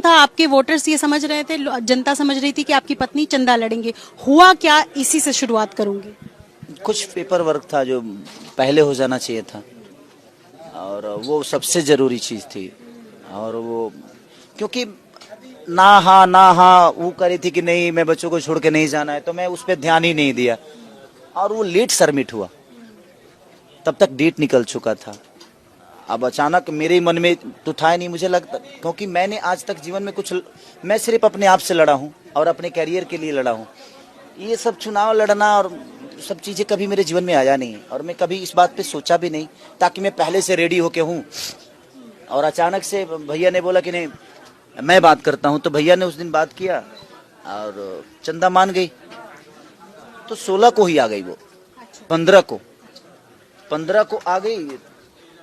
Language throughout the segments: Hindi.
था आपके वोटर्स ये समझ रहे थे, जनता समझ रही थी कि आपकी पत्नी चंदा लड़ेंगे, हुआ क्या? इसी से शुरुआत करूंगी। कुछ पेपर वर्क था जो पहले हो जाना चाहिए था, और वो सबसे जरूरी चीज थी। और वो क्योंकि ना हाँ वो करी थी कि नहीं मैं बच्चों को छोड़ के नहीं जाना है, तो मैं उस पर ध्यान ही नहीं दिया, और वो लेट सबमिट हुआ। तब तक डेट निकल चुका था। अब अचानक मेरे मन में तो था ही नहीं, मुझे लगता, क्योंकि मैंने आज तक जीवन में मैं सिर्फ अपने आप से लड़ा हूँ और अपने कैरियर के लिए लड़ा हूँ। ये सब चुनाव लड़ना और सब चीजें कभी मेरे जीवन में आया नहीं, और मैं कभी इस बात पे सोचा भी नहीं, ताकि मैं पहले से रेडी होके हूँ। और अचानक से भैया ने बोला कि नहीं मैं बात करता हूँ, तो भैया ने उस दिन बात किया और चंदा मान गई। तो 16 को ही आ गई वो, 15 को आ गई।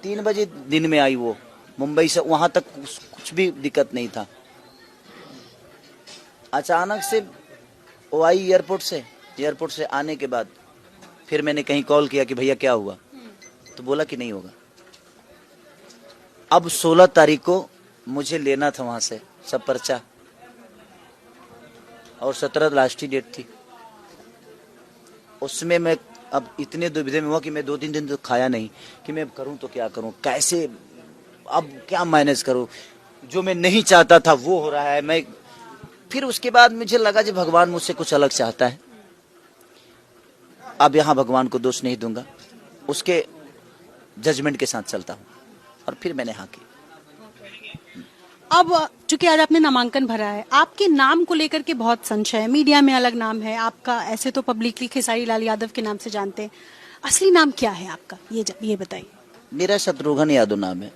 3 बजे दिन में आई वो मुंबई से, वहां तक कुछ भी दिक्कत नहीं था। अचानक से वो आई एयरपोर्ट से आने के बाद फिर मैंने कहीं कॉल किया कि भैया क्या हुआ, तो बोला कि नहीं होगा। अब 16 तारीख को मुझे लेना था वहां से सब पर्चा, और 17 लास्ट ही डेट थी। उसमें मैं अब इतने दुविधा में हुआ कि मैं 2-3 दिन तो खाया नहीं, कि मैं करूं तो क्या करूं, कैसे अब क्या मैनेज करूं। जो मैं नहीं चाहता था वो हो रहा है। मैं फिर उसके बाद मुझे लगा कि भगवान मुझसे कुछ अलग चाहता है। अब यहाँ भगवान को दोष नहीं दूंगा, उसके जजमेंट के साथ चलता हूँ, और फिर मैंने हाँ की। अब चूंकि आज आपने नामांकन भरा है, आपके नाम को लेकर के बहुत संशय है, मीडिया में अलग नाम है आपका, ऐसे तो पब्लिकली खेसारी लाल यादव के नाम से जानते हैं, असली नाम क्या है आपका, ये बताइए। मेरा शत्रुघ्न यादव नाम है।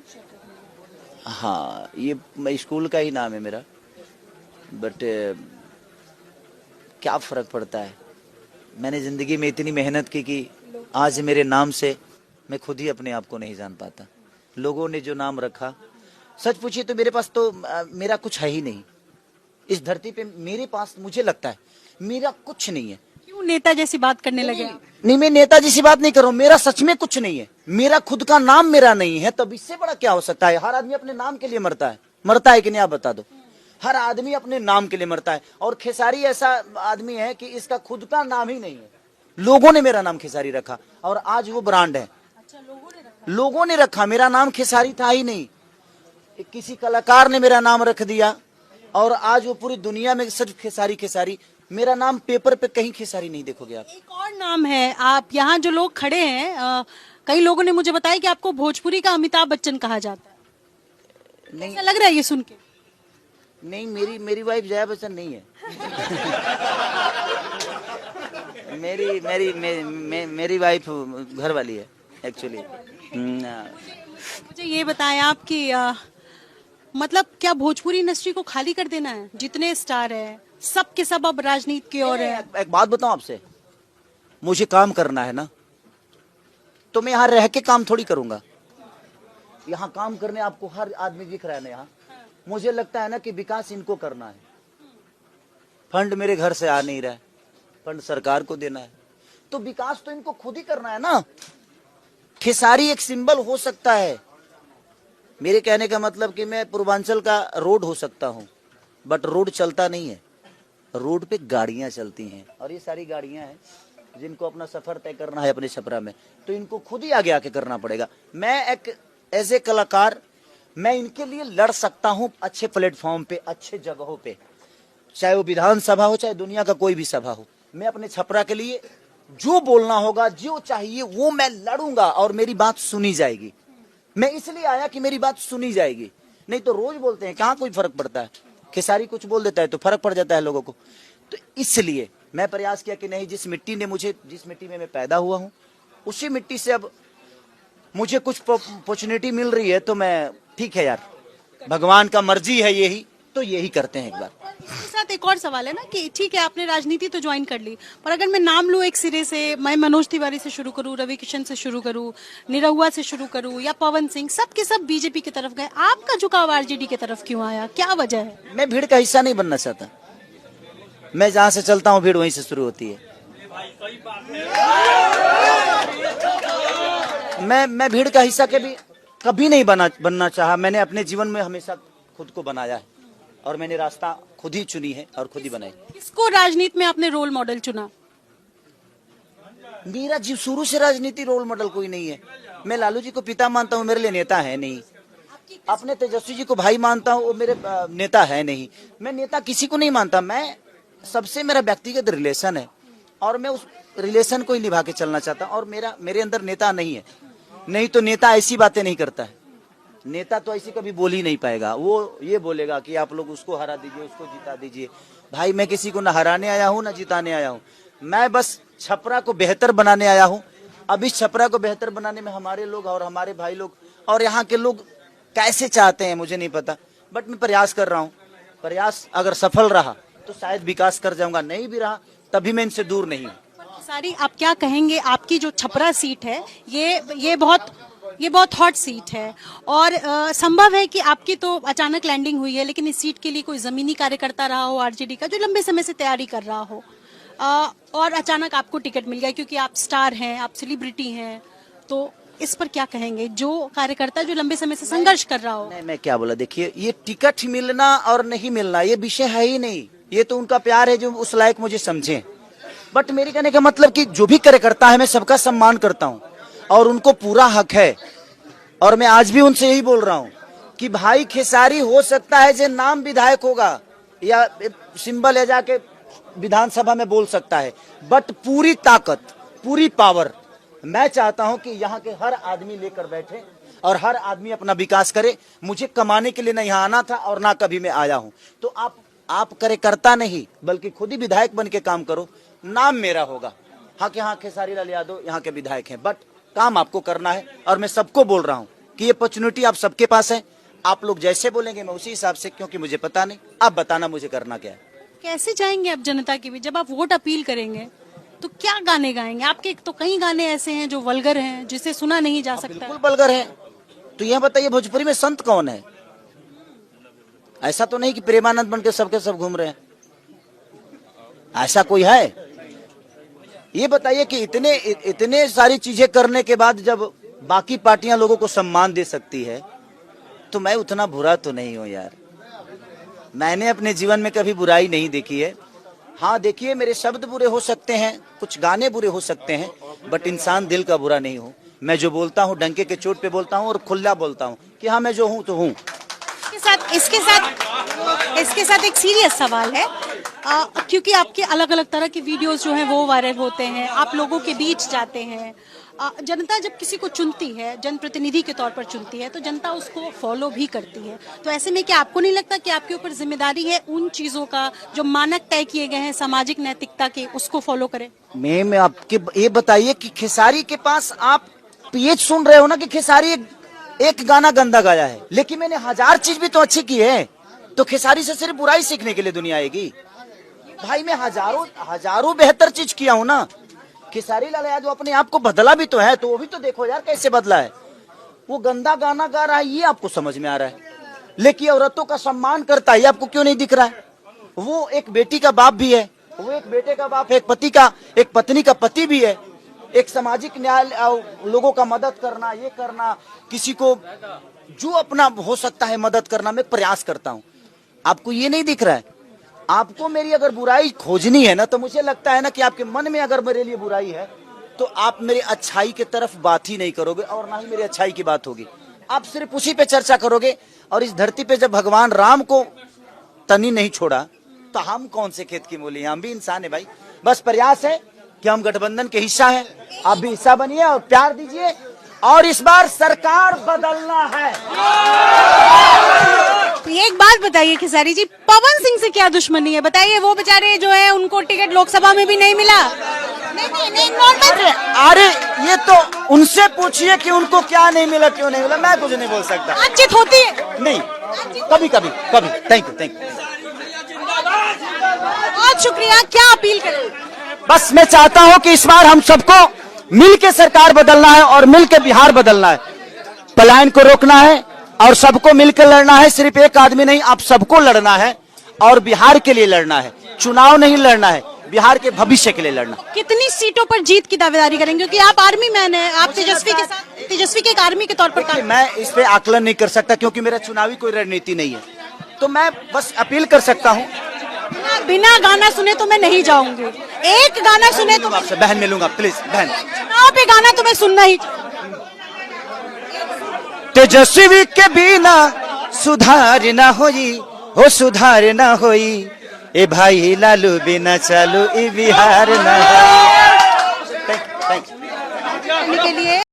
हाँ, ये स्कूल का ही नाम है मेरा, बट क्या फर्क पड़ता है। मैंने जिंदगी में इतनी मेहनत की कि आज मेरे नाम से मैं खुद ही अपने आप को नहीं जान पाता। लोगों ने जो नाम रखा, सच पूछिए तो मेरे पास तो मेरा कुछ है ही नहीं इस धरती पे। मेरे पास मुझे लगता है मेरा कुछ नहीं है। क्यों नेता जैसी बात करने लगे आप? नहीं, मैं नेता जैसी बात नहीं कर रहा हूँ। मेरा सच में कुछ नहीं है। मेरा खुद का नाम मेरा नहीं है, तब इससे बड़ा क्या हो सकता है। हर आदमी अपने नाम के लिए मरता है कि नहीं, आप बता दो। हर आदमी अपने नाम के लिए मरता है, और खेसारी ऐसा आदमी है कि इसका खुद का नाम ही नहीं है। लोगों ने मेरा नाम खेसारी रखा, और आज वो ब्रांड है। अच्छा, लोगों ने रखा, मेरा नाम खेसारी था ही नहीं। किसी कलाकार ने मेरा नाम रख दिया, और आज वो पूरी दुनिया में सिर्फ खेसारी। मेरा नाम पेपर पे कहीं खेसारी नहीं देखोगे आप। एक और नाम है, आप यहाँ जो लोग खड़े हैं, कई लोगों ने मुझे बताया कि आपको भोजपुरी का अमिताभ बच्चन कहा जाता है। नहीं, ऐसा लग रहा है ये सुन के? नहीं, मेरी वाइफ जया बच्चन नहीं है। मेरी वाइफ घर वाली है एक्चुअली। मुझे ये बताएं आप कि मतलब क्या भोजपुरी इंडस्ट्री को खाली कर देना है? जितने स्टार है सब के सब अब राजनीति की ओर है। एक बात बताऊं आपसे, मुझे काम करना है ना, तो मैं यहाँ रह के काम थोड़ी करूंगा। यहाँ काम करने आपको हर आदमी दिख रहा है ना। यहाँ मुझे लगता है ना कि विकास इनको करना है। फंड मेरे घर से आ नहीं रहा है, फंड सरकार को देना है, तो विकास तो इनको खुद ही करना है ना। खेसारी एक सिंबल हो सकता है। मेरे कहने का मतलब कि मैं पूर्वांचल का रोड हो सकता हूँ, बट रोड चलता नहीं है। रोड पे गाड़ियां चलती हैं, और ये सारी गाड़ियां हैं जिनको अपना सफर तय करना है अपने छपरा में, तो इनको खुद ही आगे आके करना पड़ेगा। मैं एक एज ए कलाकार मैं इनके लिए लड़ सकता हूँ, अच्छे प्लेटफॉर्म पे, अच्छे जगहों पे, चाहे वो विधानसभा हो, चाहे दुनिया का कोई भी सभा हो। मैं अपने छपरा के लिए जो बोलना होगा, जो चाहिए वो मैं लड़ूंगा, और मेरी बात सुनी जाएगी। मैं इसलिए आया कि मेरी बात सुनी जाएगी, नहीं तो रोज बोलते हैं, कहाँ कोई फर्क पड़ता है। खेसारी कुछ बोल देता है तो फर्क पड़ जाता है लोगों को। तो इसलिए मैं प्रयास किया कि नहीं, जिस मिट्टी में मैं पैदा हुआ हूँ, उसी मिट्टी से अब मुझे कुछ अपॉर्चुनिटी मिल रही है, तो मैं ठीक है यार, भगवान का मर्जी है यही, तो यही करते हैं एक बार। इसके साथ एक और सवाल है ना कि ठीक है आपने राजनीति तो ज्वाइन कर ली, पर अगर मैं नाम लूं एक सिरे से, मैं मनोज तिवारी से शुरू करूं, रवि किशन से शुरू करूं, निरहुआ से शुरू करूं, या पवन सिंह, सब के सब बीजेपी की तरफ गए, आपका झुकाव आरजेडी की तरफ क्यों आया, क्या वजह है? मैं भीड़ का हिस्सा नहीं बनना चाहता। मैं जहां से चलता हूँ भीड़ वहीं से शुरू होती है। मैं भीड़ का हिस्सा कभी नहीं बनना चाहा। मैंने अपने जीवन में हमेशा खुद को बनाया है, और मैंने रास्ता खुद ही चुनी है और खुद ही बनाई। किसको राजनीति में आपने रोल मॉडल चुना? मेरा जीव शुरू से राजनीति रोल मॉडल कोई नहीं है। मैं लालू जी को पिता मानता हूँ, मेरे लिए नेता है नहीं। अपने तेजस्वी जी को भाई मानता हूँ, वो मेरे नेता है नहीं। मैं नेता किसी को नहीं मानता। मैं सबसे मेरा व्यक्तिगत रिलेशन है और मैं उस रिलेशन को ही निभा के चलना चाहता हूँ। और मेरे अंदर नेता नहीं है। नहीं तो नेता ऐसी बातें नहीं करता है। नेता तो ऐसी कभी बोल ही नहीं पाएगा। वो ये बोलेगा कि आप लोग उसको हरा दीजिए, उसको जिता दीजिए। भाई मैं किसी को न हराने आया हूँ न जिताने आया हूँ। मैं बस छपरा को बेहतर बनाने आया हूँ। अब इस छपरा को बेहतर बनाने में हमारे लोग और हमारे भाई लोग और यहाँ के लोग कैसे चाहते हैं मुझे नहीं पता, बट मैं प्रयास कर रहा हूँ। प्रयास अगर सफल रहा तो शायद विकास कर जाऊंगा, नहीं भी रहा तभी मैं इनसे दूर नहीं हूँ। सारी आप क्या कहेंगे, आपकी जो छपरा सीट है ये बहुत हॉट सीट है और संभव है कि आपकी तो अचानक लैंडिंग हुई है, लेकिन इस सीट के लिए कोई जमीनी कार्यकर्ता रहा हो आरजेडी का जो लंबे समय से तैयारी कर रहा हो और अचानक आपको टिकट मिल गया क्योंकि आप स्टार हैं, आप सेलिब्रिटी हैं, तो इस पर क्या कहेंगे? जो कार्यकर्ता जो लंबे समय से संघर्ष कर रहा हो। नहीं, मैं क्या बोला, देखिए ये टिकट मिलना और नहीं मिलना ये विषय है ही नहीं। ये तो उनका प्यार है जो उस लायक मुझे समझे। बट मेरे कहने का मतलब कि जो भी कार्यकर्ता है मैं सबका सम्मान करता हूँ और उनको पूरा हक है। और मैं आज भी उनसे यही बोल रहा हूँ कि भाई खेसारी हो सकता है जो नाम विधायक होगा या सिंबल ले जाके विधानसभा में बोल सकता है, बट पूरी ताकत पूरी पावर मैं चाहता हूं कि यहाँ के हर आदमी लेकर बैठे और हर आदमी अपना विकास करे। मुझे कमाने के लिए नहीं यहाँ आना था और ना कभी मैं आया हूं। तो आप कार्यकर्ता नहीं बल्कि खुद ही विधायक बन के काम करो। नाम मेरा होगा, हाँ कि हाँ खेसारी लाल यादव यहाँ के विधायक हैं, बट काम आपको करना है। और मैं सबको बोल रहा हूँ कि ये अपॉर्चुनिटी आप सबके पास है। आप लोग जैसे बोलेंगे मैं उसी हिसाब से, क्योंकि मुझे पता नहीं, आप बताना मुझे करना क्या है। कैसे जाएंगे आप जनता के बीच? जब आप वोट अपील करेंगे तो क्या गाने गाएंगे? आपके तो कई गाने ऐसे हैं जो वल्गर हैं, जिसे सुना नहीं जा सकता। बिल्कुल वल्गर है। तो यह बताइए भोजपुरी में संत कौन है? ऐसा तो नहीं कि प्रेमानंद बन के सबके सब घूम रहे हैं, ऐसा कोई है? ये बताइए कि इतने सारी चीजें करने के बाद जब बाकी पार्टियां लोगों को सम्मान दे सकती है तो मैं उतना बुरा तो नहीं हूं यार। मैंने अपने जीवन में कभी बुराई नहीं देखी है। हाँ देखिए, मेरे शब्द बुरे हो सकते हैं, कुछ गाने बुरे हो सकते हैं, बट इंसान दिल का बुरा नहीं हूँ। मैं जो बोलता हूँ डंके के चोट पे बोलता हूँ और खुला बोलता हूँ कि हाँ मैं जो हूँ तो हूँ। इसके साथ एक सीरियस सवाल है, क्योंकि आपके अलग अलग तरह के वीडियोस जो हैं वो वायरल होते हैं, आप लोगों के बीच जाते हैं। जनता जब किसी को चुनती है, जनप्रतिनिधि के तौर पर चुनती है, तो जनता उसको फॉलो भी करती है। तो ऐसे में क्या आपको नहीं लगता कि आपके ऊपर जिम्मेदारी है उन चीजों का जो मानक तय किए गए हैं सामाजिक नैतिकता के, उसको फॉलो करें? मैं आपके ये बताइए कि खेसारी के पास आप ये सुन रहे हो ना कि खेसारी एक गाना गंदा गाया है, लेकिन मैंने 1000 चीज भी तो अच्छी की है। तो खेसारी से सिर्फ बुराई सीखने के लिए दुनिया आएगी? भाई मैं हजारों बेहतर चीज किया हूँ ना। खेसारी लाल यादव अपने आप को बदला भी तो है, तो वो भी तो देखो यार कैसे बदला है। वो गंदा गाना गा रहा है ये आपको समझ में आ रहा है, लेकिन औरतों का सम्मान करता है ये आपको क्यों नहीं दिख रहा है? वो एक बेटी का बाप भी है, वो एक बेटे का बाप है, एक पत्नी का पति भी है। एक सामाजिक न्याय, लोगों का मदद करना, ये करना, किसी को जो अपना हो सकता है मदद करना, मैं प्रयास करता हूँ। आपको ये नहीं दिख रहा है? आपको मेरी अगर बुराई खोजनी है ना, तो मुझे लगता है ना कि आपके मन में अगर मेरे लिए बुराई है तो आप मेरी अच्छाई की तरफ बात ही नहीं करोगे और ना ही मेरी अच्छाई की बात होगी। आप सिर्फ उसी पे चर्चा करोगे। और इस धरती पे जब भगवान राम को तनी नहीं छोड़ा तो हम कौन से खेत की मूली? हम भी इंसान है भाई। बस प्रयास है कि हम गठबंधन के हिस्सा हैं, आप भी हिस्सा बनिए और प्यार दीजिए। और इस बार सरकार बदलना है। एक बात बताइए खेसारी जी, पवन सिंह से क्या दुश्मनी है? बताइए, वो बेचारे जो है उनको टिकट लोकसभा में भी नहीं मिला। नहीं नॉर्मल। अरे ये तो उनसे पूछिए कि उनको क्या नहीं मिला, क्यों नहीं मिला। मैं कुछ नहीं बोल सकता। बातचीत होती है नहीं, कभी कभी। Thank you. बहुत शुक्रिया। क्या अपील करें? बस मैं चाहता हूं कि इस बार हम सबको मिल के सरकार बदलना है और मिल के बिहार बदलना है। पलायन को रोकना है और सबको मिलकर लड़ना है। सिर्फ एक आदमी नहीं, आप सबको लड़ना है और बिहार के लिए लड़ना है। चुनाव नहीं लड़ना है, बिहार के भविष्य के लिए लड़ना। कितनी सीटों पर जीत की दावेदारी करेंगे? क्योंकि आप आर्मी मैन हैं, आप तेजस्वी के एक आर्मी के तौर पर मैं इस पे आकलन नहीं कर सकता क्योंकि मेरा चुनावी कोई रणनीति नहीं है। तो मैं बस अपील कर सकता हूँ, बिना गाना सुने तो मैं नहीं जाऊंगी। एक गाना सुने तो आपसे बहन मिलूंगा, प्लीज बहन। चुनाव पे गाना तुम्हें सुनना ही चाहिए। तेजस्वी के बिना सुधार ना होई, हो सुधार ना होई, ए भाई लालू बिना चालू ई बिहार ना होई। Thank you. के लिए